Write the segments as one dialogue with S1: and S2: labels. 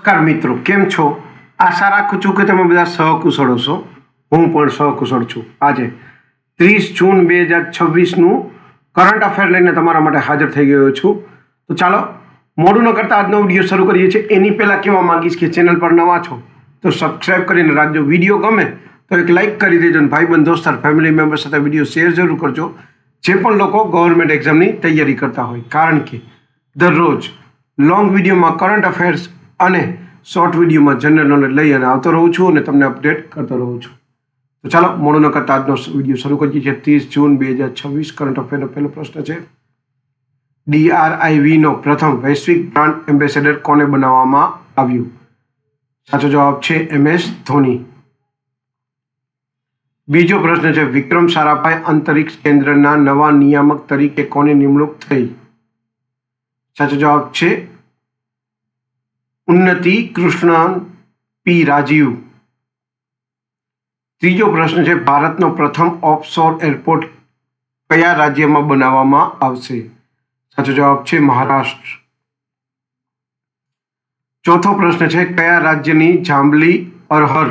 S1: નમસ્કાર મિત્રો, કેમ છો? આશા રાખું છું કે તમે બધા સહકુશળ હશો. હું પણ સહકુશળ છું. આજે 30 જૂન 2026નું કરંટ અફેર લઈને તમારા માટે હાજર થઈ ગયો છું. તો ચાલો મોડું ન કરતા આજનો વિડીયો શરૂ કરીએ છીએ. એની પહેલાં કહેવા માંગીશ કે ચેનલ પર નવા છો તો સબસ્ક્રાઈબ કરીને રાખજો. વિડીયો ગમે તો એક લાઇક કરી દેજો અને ભાઈબંધ દોસ્તાર ફેમિલી મેમ્બર સાથે વિડીયો શેર જરૂર કરજો, જે પણ લોકો ગવર્મેન્ટ એક્ઝામની તૈયારી કરતા હોય. કારણ કે દરરોજ લોંગ વિડીયોમાં કરંટ અફેર્સ અને શોર્ટ વિડીયોમાં જનરલ નોલેજ લઈ અને આવતો રહું છું અને તમને અપડેટ કરતો રહું છું. તો ચાલો મોડું ન કરતા આજનો વિડીયો શરૂ કરીએ છીએ. 30 જૂન 2026 કરંટ અફેરનો પહેલો પ્રશ્ન છે, DRIVનો પ્રથમ વૈશ્વિક બ્રાન્ડ એમ્બેસેડર કોને બનાવવામાં આવ્યું? સાચો જવાબ છે MS ધોની. બીજો પ્રશ્ન છે, વિક્રમ સારાભાઈ અંતરિક્ષ કેન્દ્રના નવા નિયામક તરીકે કોની નિમણૂક થઈ? સાચો જવાબ છે ઉન્નતિ કૃષ્ણન પી રાજીવ. ત્રીજો પ્રશ્ન છે, ભારતનો પ્રથમ ઓફશોર એરપોર્ટ કયા રાજ્યમાં બનાવવામાં આવશે? સાચો જવાબ છે મહારાષ્ટ્ર. ચોથો પ્રશ્ન છે, કયા રાજ્યની જાંબલી અરહર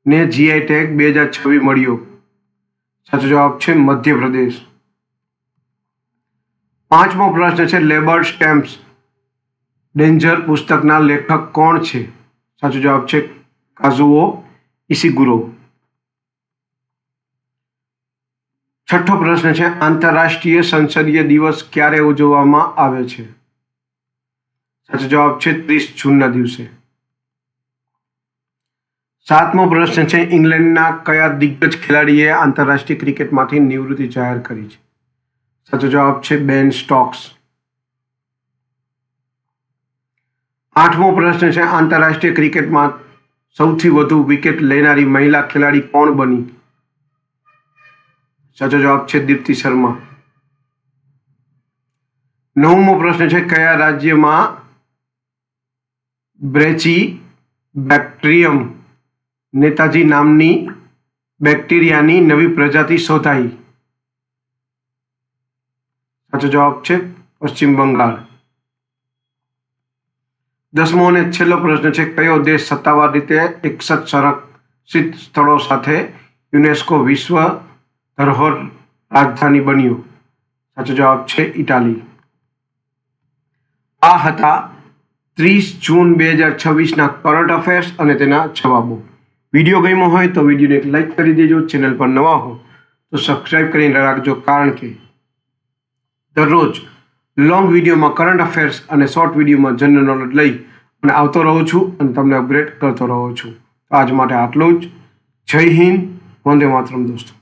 S1: ને GI ટેગ 2026 મળ્યો? સાચો જવાબ છે મધ્યપ્રદેશ. પાંચમો પ્રશ્ન છે, લેબર સ્ટેમ્પ્સ ડેન્જર પુસ્તકના લેખક કોણ છે? સાચો જવાબ છે કાઝુઓ ઇશિગુરો. છઠ્ઠો પ્રશ્ન છે, આંતરરાષ્ટ્રીય સંસદીય દિવસ ક્યારે ઉજવવામાં આવે છે? સાચો જવાબ છે 30 જૂનના દિવસે. સાતમો પ્રશ્ન છે, ઇંગ્લેન્ડના કયા દિગ્ગજ ખેલાડીએ આંતરરાષ્ટ્રીય ક્રિકેટમાંથી નિવૃત્તિ જાહેર કરી છે? સાચો જવાબ છે બેન સ્ટોક્સ. આઠમો પ્રશ્ન છે, આંતરરાષ્ટ્રીય ક્રિકેટમાં સૌથી વધુ વિકેટ લેનારી મહિલા ખેલાડી કોણ બની? સાચો જવાબ છે દીપ્તિ શર્મા. નવમો પ્રશ્ન છે, કયા રાજ્યમાં બ્રેચી બેક્ટેરિયમ નેતાજી નામની બેક્ટેરિયાની નવી પ્રજાતિ શોધાઈ? સાચો જવાબ છે પશ્ચિમ બંગાળ. દસમો અને છેલ્લો પ્રશ્ન છે, કયો દેશ સત્તાવાર રીતે 61 સંરક્ષિત સ્થળો સાથે યુનેસ્કો વિશ્વ ધરોહર રાજધાની બન્યો? સાચો જવાબ છે ઇટાલી. આ હતા 30 જૂન 2026ના કરંટ અફેર્સ અને તેના જવાબો. વિડીયો ગમ્યો હોય તો વિડીયોને એક લાઇક કરી દેજો. ચેનલ પર નવા હો તો સબસ્ક્રાઈબ કરીને રાખજો, કારણ કે દરરોજ લોંગ વિડીયોમાં કરંટ અફેર્સ અને શોર્ટ વિડીયોમાં જનરલ નોલેજ લઈ અને આવતો રહું છું અને તમને અપગ્રેડ કરતો રહું છું. આજ માટે આટલું જ. જય હિન્દ, વંદે માતરમ દોસ્તો.